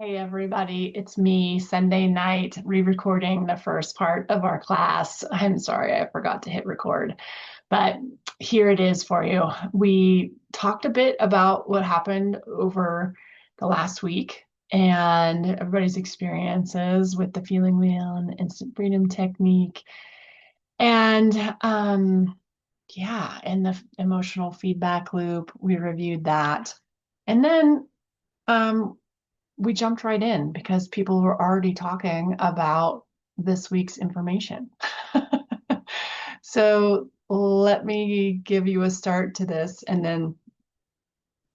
Hey everybody, it's me, Sunday night, re-recording the first part of our class. I'm sorry I forgot to hit record, but here it is for you. We talked a bit about what happened over the last week and everybody's experiences with the feeling wheel and the instant freedom technique. And yeah, and the emotional feedback loop, we reviewed that. And then um, we jumped right in because people were already talking about this week's information. So let me give you a start to this, and then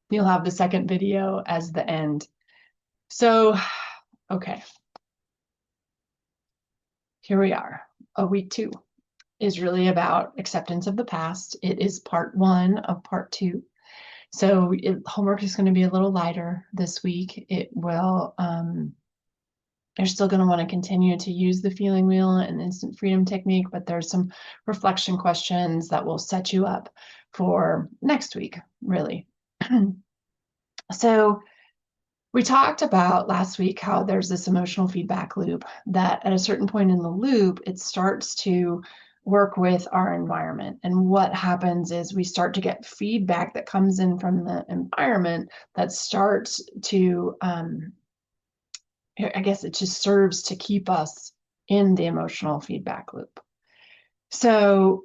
you'll have the second video as the end. So, okay, here we are. Week two is really about acceptance of the past. It is part one of part two. So homework is going to be a little lighter this week. It will you're still going to want to continue to use the feeling wheel and instant freedom technique, but there's some reflection questions that will set you up for next week, really. So we talked about last week how there's this emotional feedback loop that at a certain point in the loop, it starts to work with our environment. And what happens is we start to get feedback that comes in from the environment that starts to I guess it just serves to keep us in the emotional feedback loop. So,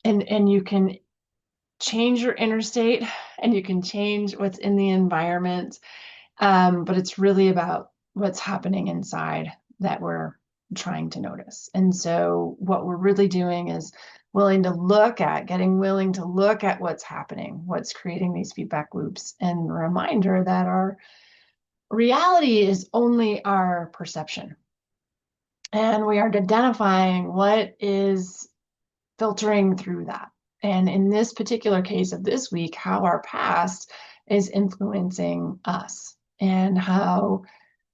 and you can change your inner state and you can change what's in the environment, but it's really about what's happening inside that we're trying to notice. And so, what we're really doing is getting willing to look at what's happening, what's creating these feedback loops, and a reminder that our reality is only our perception. And we are identifying what is filtering through that. And in this particular case of this week, how our past is influencing us and how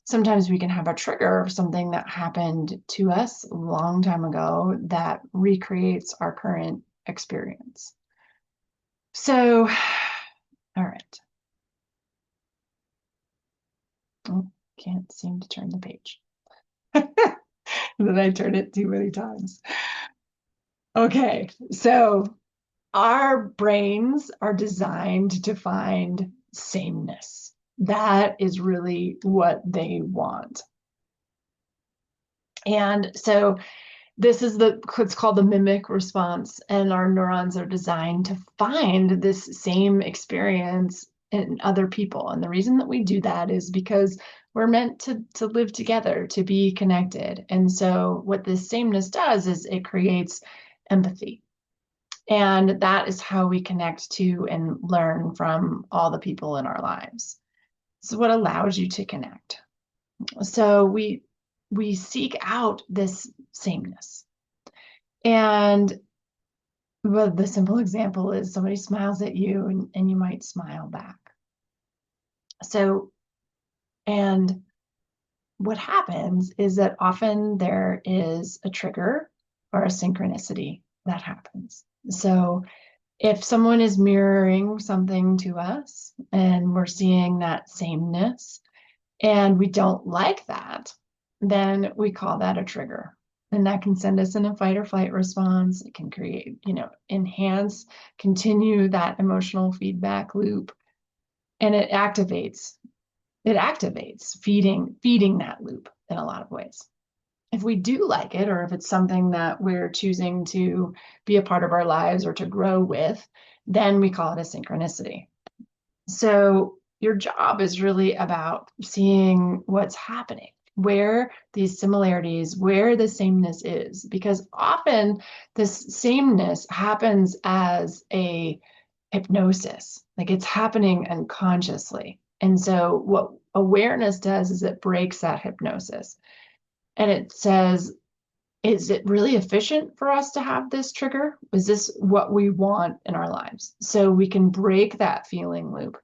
sometimes we can have a trigger of something that happened to us a long time ago that recreates our current experience. So, all right. Oh, can't seem to turn the page. Then I turn it too many times. Okay, so our brains are designed to find sameness. That is really what they want. And so this is what's called the mimic response, and our neurons are designed to find this same experience in other people. And the reason that we do that is because we're meant to live together, to be connected. And so what this sameness does is it creates empathy. And that is how we connect to and learn from all the people in our lives. This is what allows you to connect. So we seek out this sameness. And well, the simple example is somebody smiles at you and you might smile back. So, and what happens is that often there is a trigger or a synchronicity that happens. So if someone is mirroring something to us and we're seeing that sameness and we don't like that, then we call that a trigger. And that can send us in a fight or flight response. It can create, enhance, continue that emotional feedback loop. And it activates feeding that loop in a lot of ways. If we do like it, or if it's something that we're choosing to be a part of our lives or to grow with, then we call it a synchronicity. So your job is really about seeing what's happening, where these similarities, where the sameness is, because often this sameness happens as a hypnosis, like it's happening unconsciously. And so what awareness does is it breaks that hypnosis and it says, is it really efficient for us to have this trigger? Is this what we want in our lives? So we can break that feeling loop.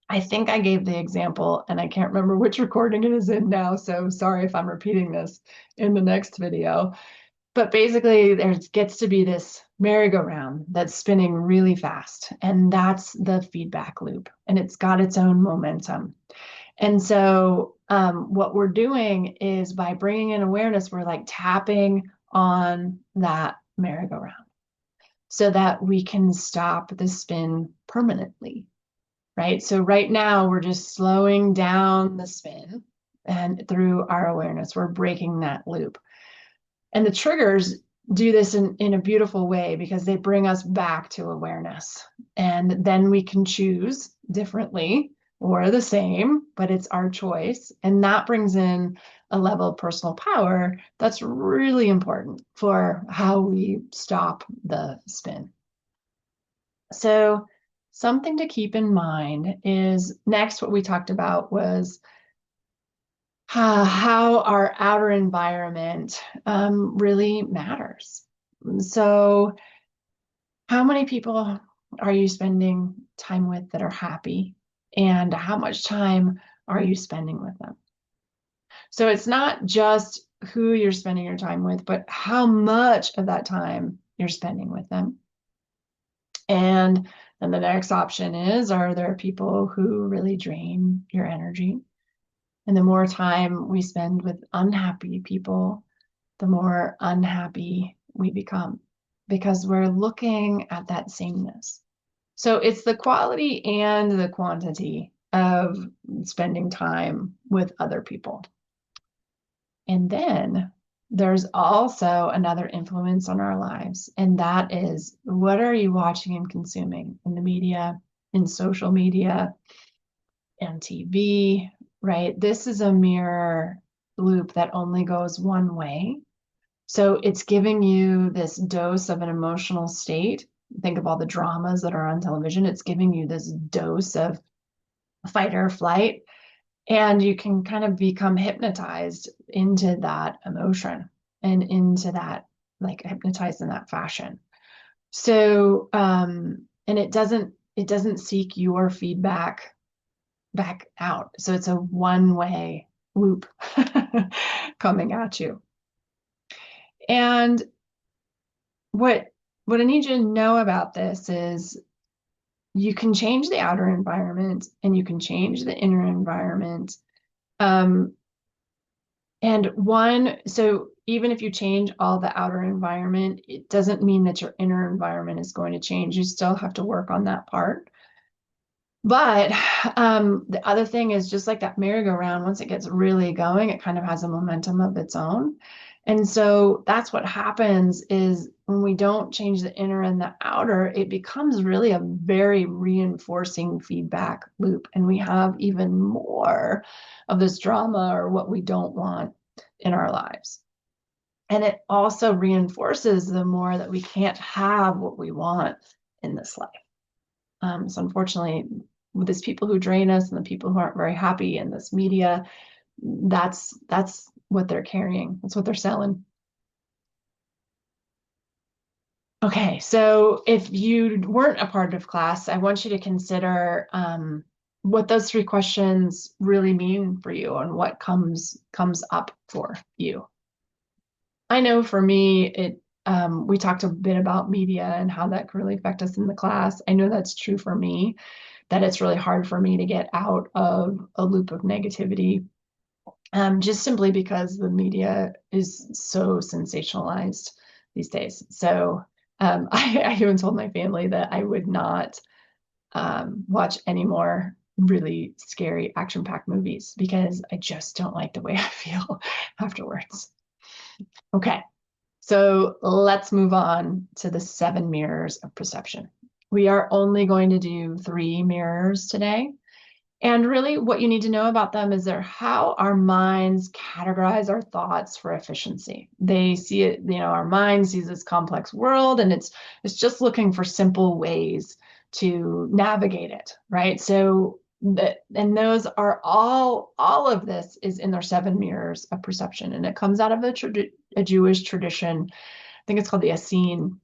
I think I gave the example and I can't remember which recording it is in now. So sorry if I'm repeating this in the next video. But basically, there gets to be this merry-go-round that's spinning really fast, and that's the feedback loop, and it's got its own momentum. And so, what we're doing is by bringing in awareness, we're like tapping on that merry-go-round so that we can stop the spin permanently, right? So right now we're just slowing down the spin, and through our awareness, we're breaking that loop. And the triggers do this in a beautiful way because they bring us back to awareness. And then we can choose differently or the same, but it's our choice. And that brings in a level of personal power that's really important for how we stop the spin. So, something to keep in mind is next, what we talked about was how our outer environment really matters. So, how many people are you spending time with that are happy? And how much time are you spending with them? So, it's not just who you're spending your time with, but how much of that time you're spending with them. And then the next option is, are there people who really drain your energy? And the more time we spend with unhappy people, the more unhappy we become because we're looking at that sameness. So it's the quality and the quantity of spending time with other people. And then there's also another influence on our lives, and that is, what are you watching and consuming in the media, in social media, and TV, right? This is a mirror loop that only goes one way. So it's giving you this dose of an emotional state. Think of all the dramas that are on television. It's giving you this dose of fight or flight, and you can kind of become hypnotized into that emotion and into that, like hypnotized in that fashion. So, and it doesn't seek your feedback back out. So it's a one-way loop coming at you. And what what I need you to know about this is you can change the outer environment and you can change the inner environment. Um, so even if you change all the outer environment, it doesn't mean that your inner environment is going to change. You still have to work on that part. But the other thing is, just like that merry-go-round, once it gets really going, it kind of has a momentum of its own. And so that's what happens is when we don't change the inner and the outer, it becomes really a very reinforcing feedback loop. And we have even more of this drama or what we don't want in our lives. And it also reinforces the more that we can't have what we want in this life. So unfortunately, with these people who drain us and the people who aren't very happy in this media, that's what they're carrying. That's what they're selling. Okay, so if you weren't a part of class, I want you to consider what those three questions really mean for you and what comes up for you. I know for me, we talked a bit about media and how that can really affect us in the class. I know that's true for me, that it's really hard for me to get out of a loop of negativity, just simply because the media is so sensationalized these days. So I even told my family that I would not watch any more really scary action-packed movies because I just don't like the way I feel afterwards. Okay, so let's move on to the 7 mirrors of perception. We are only going to do 3 mirrors today. And really what you need to know about them is they're how our minds categorize our thoughts for efficiency. They see it, our mind sees this complex world and it's just looking for simple ways to navigate it, right? So and those are all of this is in their 7 mirrors of perception, and it comes out of a Jewish tradition. I think it's called the Essene.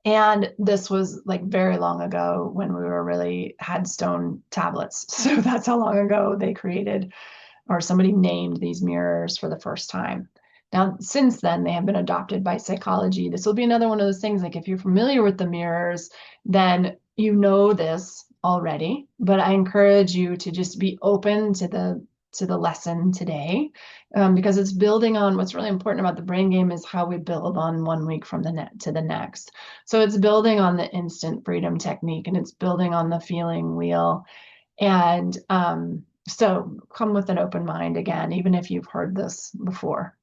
And this was like very long ago when we were really had stone tablets. So that's how long ago they created or somebody named these mirrors for the first time. Now, since then, they have been adopted by psychology. This will be another one of those things, like if you're familiar with the mirrors, then you know this already, but I encourage you to just be open to the lesson today, because it's building on what's really important about the brain game is how we build on 1 week from the net to the next. So it's building on the instant freedom technique, and it's building on the feeling wheel. And so come with an open mind again, even if you've heard this before.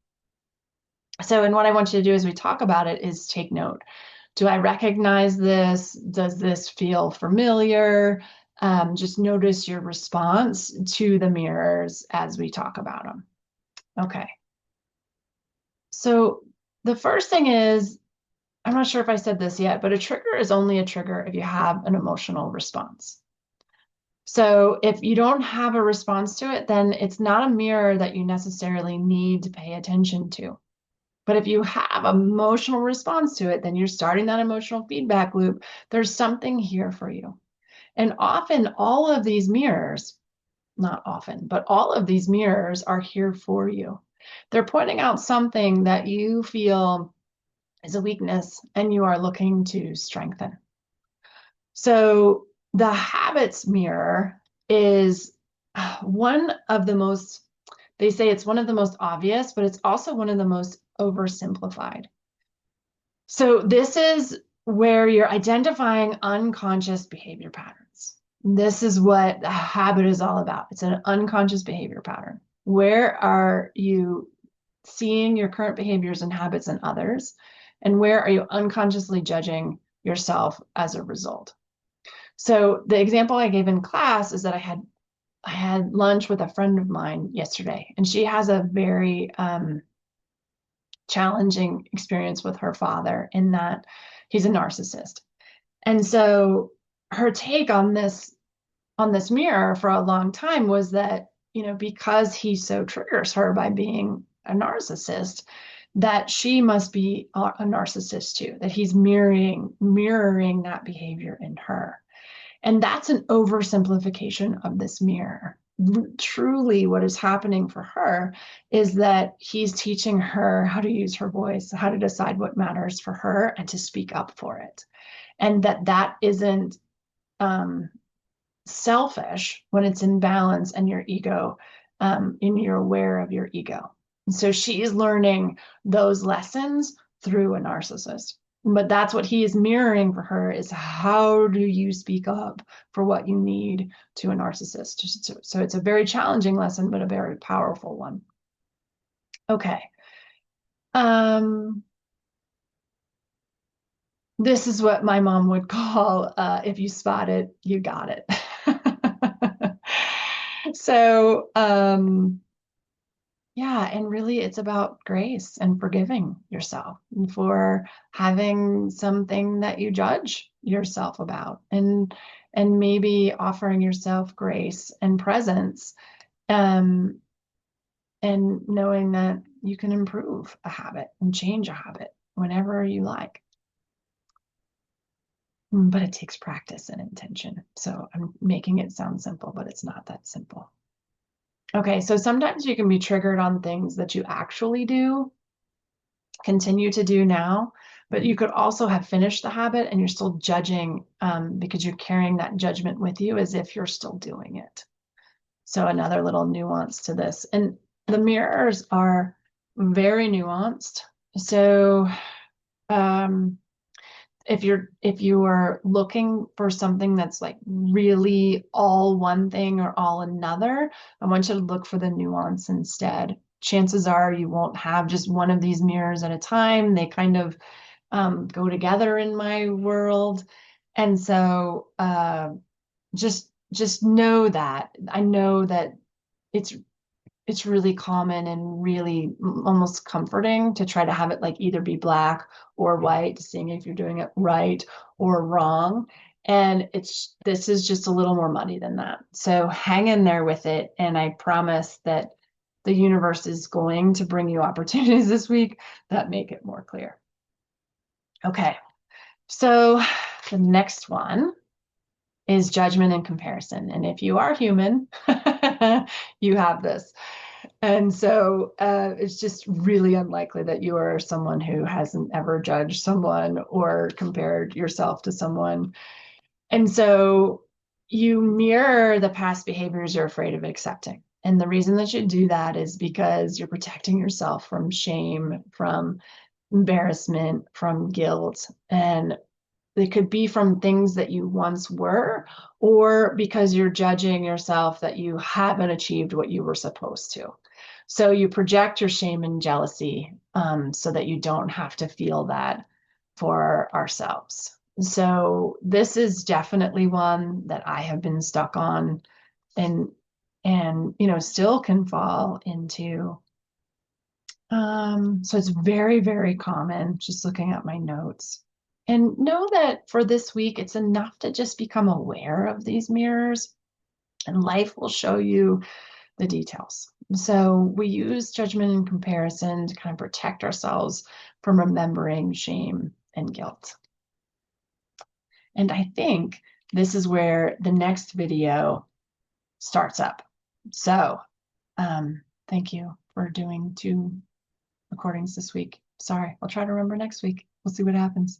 So, and what I want you to do as we talk about it is take note. Do I recognize this? Does this feel familiar? Just notice your response to the mirrors as we talk about them. Okay. So the first thing is, I'm not sure if I said this yet, but a trigger is only a trigger if you have an emotional response. So if you don't have a response to it, then it's not a mirror that you necessarily need to pay attention to. But if you have emotional response to it, then you're starting that emotional feedback loop. There's something here for you. And often all of these mirrors, not often, but all of these mirrors are here for you. They're pointing out something that you feel is a weakness and you are looking to strengthen. So the habits mirror is one of the most, they say it's one of the most obvious, but it's also one of the most oversimplified. So this is where you're identifying unconscious behavior patterns. This is what a habit is all about. It's an unconscious behavior pattern. Where are you seeing your current behaviors and habits in others? And where are you unconsciously judging yourself as a result? So the example I gave in class is that I had lunch with a friend of mine yesterday, and she has a very challenging experience with her father in that he's a narcissist. And so her take on this mirror for a long time was that, because he so triggers her by being a narcissist, that she must be a narcissist too, that he's mirroring that behavior in her. And that's an oversimplification of this mirror. Truly, what is happening for her is that he's teaching her how to use her voice, how to decide what matters for her, and to speak up for it. And that isn't selfish when it's in balance and your ego, and you're aware of your ego. And so she's learning those lessons through a narcissist. But that's what he is mirroring for her is how do you speak up for what you need to a narcissist? So it's a very challenging lesson, but a very powerful one. Okay. This is what my mom would call, if you spot it, you got it. So, yeah, and really it's about grace and forgiving yourself for having something that you judge yourself about, and maybe offering yourself grace and presence, and knowing that you can improve a habit and change a habit whenever you like. But it takes practice and intention. So I'm making it sound simple, but it's not that simple. Okay, so sometimes you can be triggered on things that you actually do, continue to do now, but you could also have finished the habit and you're still judging, because you're carrying that judgment with you as if you're still doing it. So another little nuance to this. And the mirrors are very nuanced. So if you are looking for something that's like really all one thing or all another, I want you to look for the nuance instead. Chances are you won't have just one of these mirrors at a time. They kind of go together in my world. And so just know that. I know that it's really common and really almost comforting to try to have it like either be black or white, seeing if you're doing it right or wrong. And this is just a little more muddy than that. So hang in there with it. And I promise that the universe is going to bring you opportunities this week that make it more clear. Okay. So the next one is judgment and comparison. And if you are human, you have this. And so it's just really unlikely that you are someone who hasn't ever judged someone or compared yourself to someone. And so you mirror the past behaviors you're afraid of accepting. And the reason that you do that is because you're protecting yourself from shame, from embarrassment, from guilt. And it could be from things that you once were, or because you're judging yourself that you haven't achieved what you were supposed to. So you project your shame and jealousy so that you don't have to feel that for ourselves. So this is definitely one that I have been stuck on and still can fall into. So it's very, very common, just looking at my notes. And know that for this week, it's enough to just become aware of these mirrors, and life will show you the details. So we use judgment and comparison to kind of protect ourselves from remembering shame and guilt. And I think this is where the next video starts up. So thank you for doing 2 recordings this week. Sorry, I'll try to remember next week. We'll see what happens.